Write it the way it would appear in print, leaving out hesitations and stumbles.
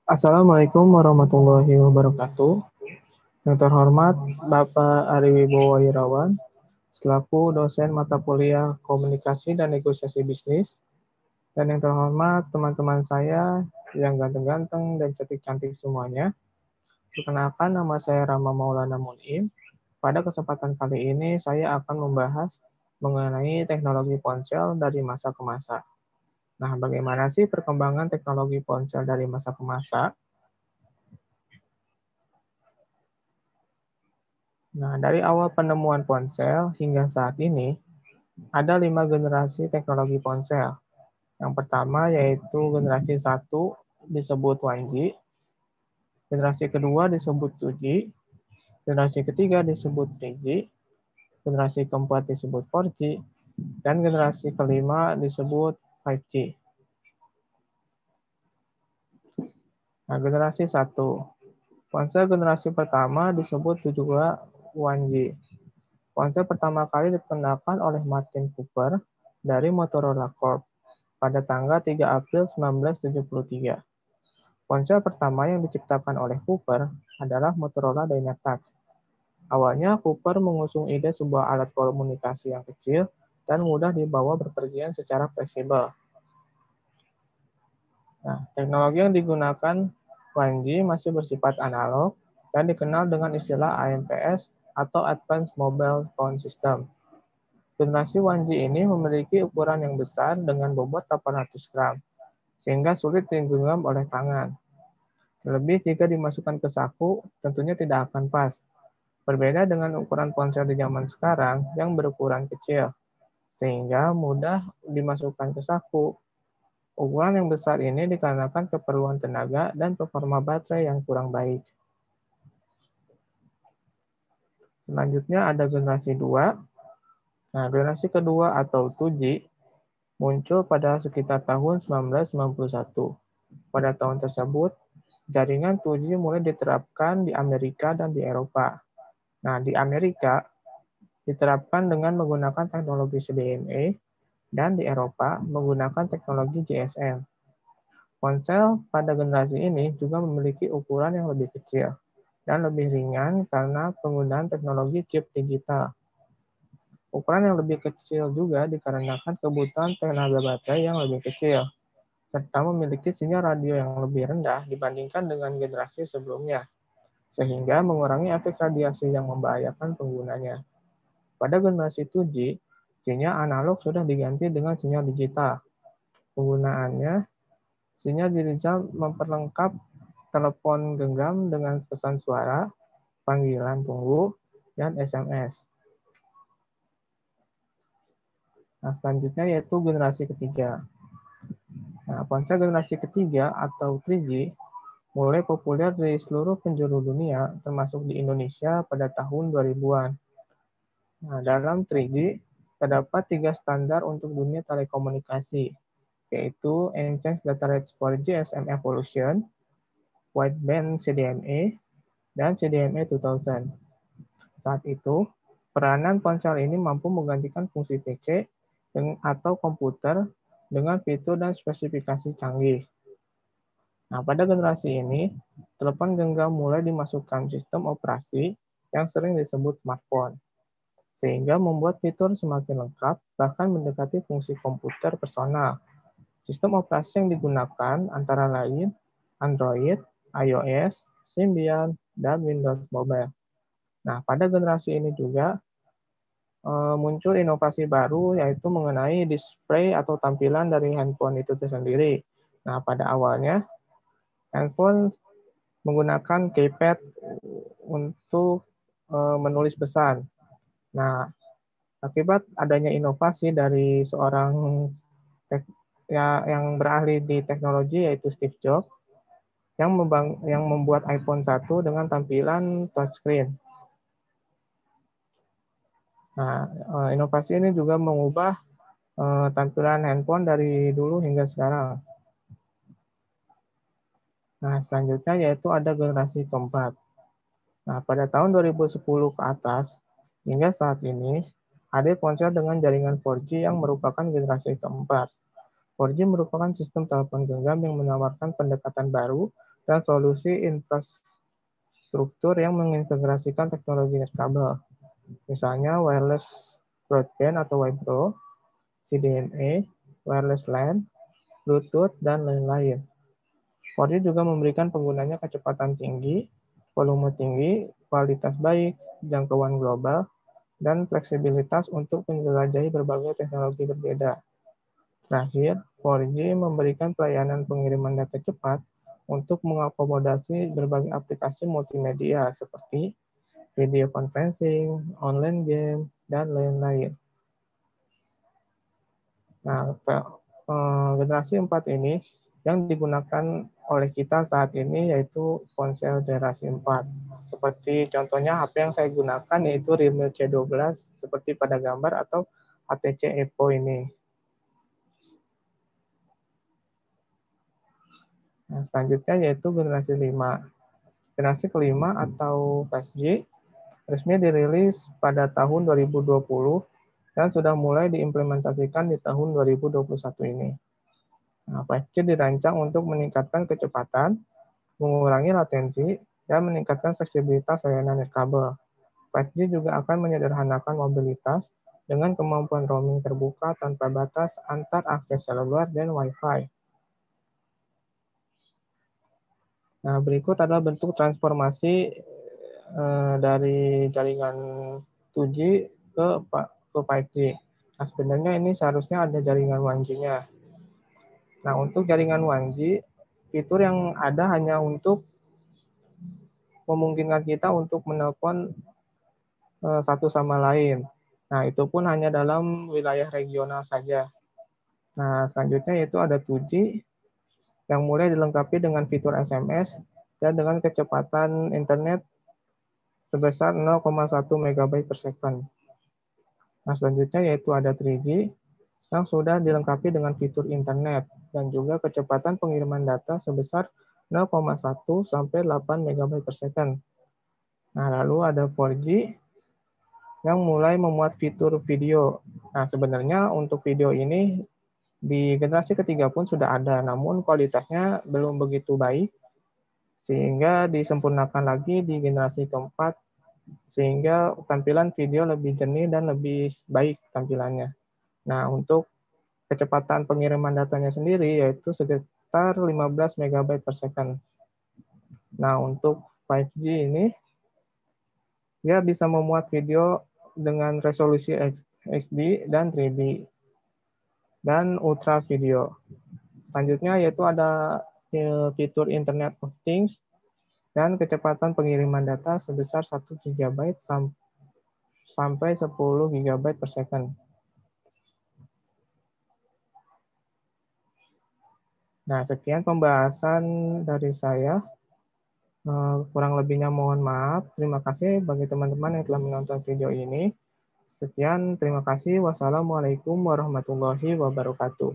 Assalamualaikum warahmatullahi wabarakatuh. Yang terhormat Bapak Ari Wibowo Irawan, selaku dosen mata kuliah Komunikasi dan Negosiasi Bisnis, dan yang terhormat teman-teman saya yang ganteng-ganteng dan cantik-cantik semuanya. Perkenalkan, nama saya Rama Maulana Mun'im. Pada kesempatan kali ini, saya akan membahas mengenai teknologi ponsel dari masa ke masa. Nah, bagaimana sih perkembangan teknologi ponsel dari masa ke masa? Nah, dari awal penemuan ponsel hingga saat ini, ada 5 generasi teknologi ponsel. Yang pertama yaitu generasi 1 disebut 1G, generasi kedua disebut 2G, generasi ketiga disebut 3G, generasi keempat disebut 4G, dan generasi kelima disebut 5G. Nah, generasi 1. Ponsel generasi pertama disebut juga 1G. Ponsel pertama kali diperkenalkan oleh Martin Cooper dari Motorola Corp pada tanggal 3 April 1973. Ponsel pertama yang diciptakan oleh Cooper adalah Motorola Dynatac. Awalnya Cooper mengusung ide sebuah alat komunikasi yang kecil dan mudah dibawa berpergian secara fleksibel. Nah, teknologi yang digunakan 1G masih bersifat analog dan dikenal dengan istilah AMPS atau Advanced Mobile Phone System. Generasi 1G ini memiliki ukuran yang besar dengan bobot 800 gram, sehingga sulit digenggam oleh tangan. Terlebih jika dimasukkan ke saku, tentunya tidak akan pas. Berbeda dengan ukuran ponsel di zaman sekarang yang berukuran kecil, sehingga mudah dimasukkan ke saku. Ukuran yang besar ini dikarenakan keperluan tenaga dan performa baterai yang kurang baik. Selanjutnya ada generasi 2. Nah, generasi kedua atau 2G muncul pada sekitar tahun 1991. Pada tahun tersebut, jaringan 2G mulai diterapkan di Amerika dan di Eropa. Nah, di Amerika diterapkan dengan menggunakan teknologi CDMA dan di Eropa menggunakan teknologi GSM. Ponsel pada generasi ini juga memiliki ukuran yang lebih kecil dan lebih ringan karena penggunaan teknologi chip digital. Ukuran yang lebih kecil juga dikarenakan kebutuhan tenaga baterai yang lebih kecil, serta memiliki sinyal radio yang lebih rendah dibandingkan dengan generasi sebelumnya, sehingga mengurangi efek radiasi yang membahayakan penggunanya. Pada generasi 2G, sinyal analog sudah diganti dengan sinyal digital. Penggunaannya, sinyal digital memperlengkap telepon genggam dengan pesan suara, panggilan tunggu, dan SMS. Nah, selanjutnya yaitu generasi ketiga. Nah, ponsel generasi ketiga atau 3G mulai populer di seluruh penjuru dunia, termasuk di Indonesia pada tahun 2000-an. Nah, dalam 3G terdapat 3 standar untuk dunia telekomunikasi, yaitu Enhanced Data Rates 4G SM Evolution, Wideband CDMA, dan CDMA 2000. Saat itu, peranan ponsel ini mampu menggantikan fungsi PC atau komputer dengan fitur dan spesifikasi canggih. Nah, pada generasi ini, telepon genggam mulai dimasukkan sistem operasi yang sering disebut smartphone, sehingga membuat fitur semakin lengkap, bahkan mendekati fungsi komputer personal. Sistem operasi yang digunakan antara lain Android, iOS, Symbian, dan Windows Mobile. Nah, pada generasi ini juga muncul inovasi baru, yaitu mengenai display atau tampilan dari handphone itu sendiri. Nah, pada awalnya, handphone menggunakan keypad untuk menulis pesan. Nah, akibat adanya inovasi dari seorang yang berahli di teknologi yaitu Steve Jobs yang membuat iPhone 1 dengan tampilan touchscreen. Nah, inovasi ini juga mengubah tampilan handphone dari dulu hingga sekarang. Nah, selanjutnya yaitu ada generasi keempat. Nah, pada tahun 2010 ke atas, hingga saat ini, ada ponsel dengan jaringan 4G yang merupakan generasi keempat. 4G merupakan sistem telepon genggam yang menawarkan pendekatan baru dan solusi infrastruktur yang mengintegrasikan teknologi nirkabel. Misalnya wireless broadband atau WiBro, CDMA, wireless LAN, Bluetooth, dan lain-lain. 4G juga memberikan penggunanya kecepatan tinggi, volume tinggi, kualitas baik, jangkauan global, dan fleksibilitas untuk menjelajahi berbagai teknologi berbeda. Terakhir, 4G memberikan pelayanan pengiriman data cepat untuk mengakomodasi berbagai aplikasi multimedia seperti video conferencing, online game, dan lain-lain. Nah, generasi 4 ini yang digunakan oleh kita saat ini yaitu ponsel generasi 4. Seperti contohnya HP yang saya gunakan yaitu Realme C12 seperti pada gambar atau HTC Evo ini. Nah, selanjutnya yaitu generasi 5. Generasi kelima atau 5G resmi dirilis pada tahun 2020 dan sudah mulai diimplementasikan di tahun 2021 ini. Nah, 5G dirancang untuk meningkatkan kecepatan, mengurangi latensi, dan meningkatkan fleksibilitas layanan nirkabel. 5G juga akan menyederhanakan mobilitas dengan kemampuan roaming terbuka tanpa batas antar akses seluler dan Wi-Fi. Nah, berikut adalah bentuk transformasi dari jaringan 2G ke 5G. Nah, sebenarnya ini seharusnya ada jaringan 1G-nya. Nah, untuk jaringan 1G, fitur yang ada hanya untuk memungkinkan kita untuk menelpon satu sama lain. Nah, itu pun hanya dalam wilayah regional saja. Nah, selanjutnya yaitu ada 2G yang mulai dilengkapi dengan fitur SMS dan dengan kecepatan internet sebesar 0,1 MB per second. Nah, selanjutnya yaitu ada 3G yang sudah dilengkapi dengan fitur internet dan juga kecepatan pengiriman data sebesar 0,1 sampai 8 MB per second. Nah, lalu ada 4G yang mulai memuat fitur video. Nah, sebenarnya untuk video ini di generasi ketiga pun sudah ada, namun kualitasnya belum begitu baik, sehingga disempurnakan lagi di generasi keempat, sehingga tampilan video lebih jernih dan lebih baik tampilannya. Nah, untuk kecepatan pengiriman datanya sendiri yaitu sekitar 15 MB per second. Nah, untuk 5G ini, dia bisa memuat video dengan resolusi HD dan 3D, dan ultra video. Selanjutnya yaitu ada fitur Internet of Things dan kecepatan pengiriman data sebesar 1 GB sampai 10 GB per second. Nah, sekian pembahasan dari saya. Kurang lebihnya mohon maaf. Terima kasih bagi teman-teman yang telah menonton video ini. Sekian, terima kasih. Wassalamualaikum warahmatullahi wabarakatuh.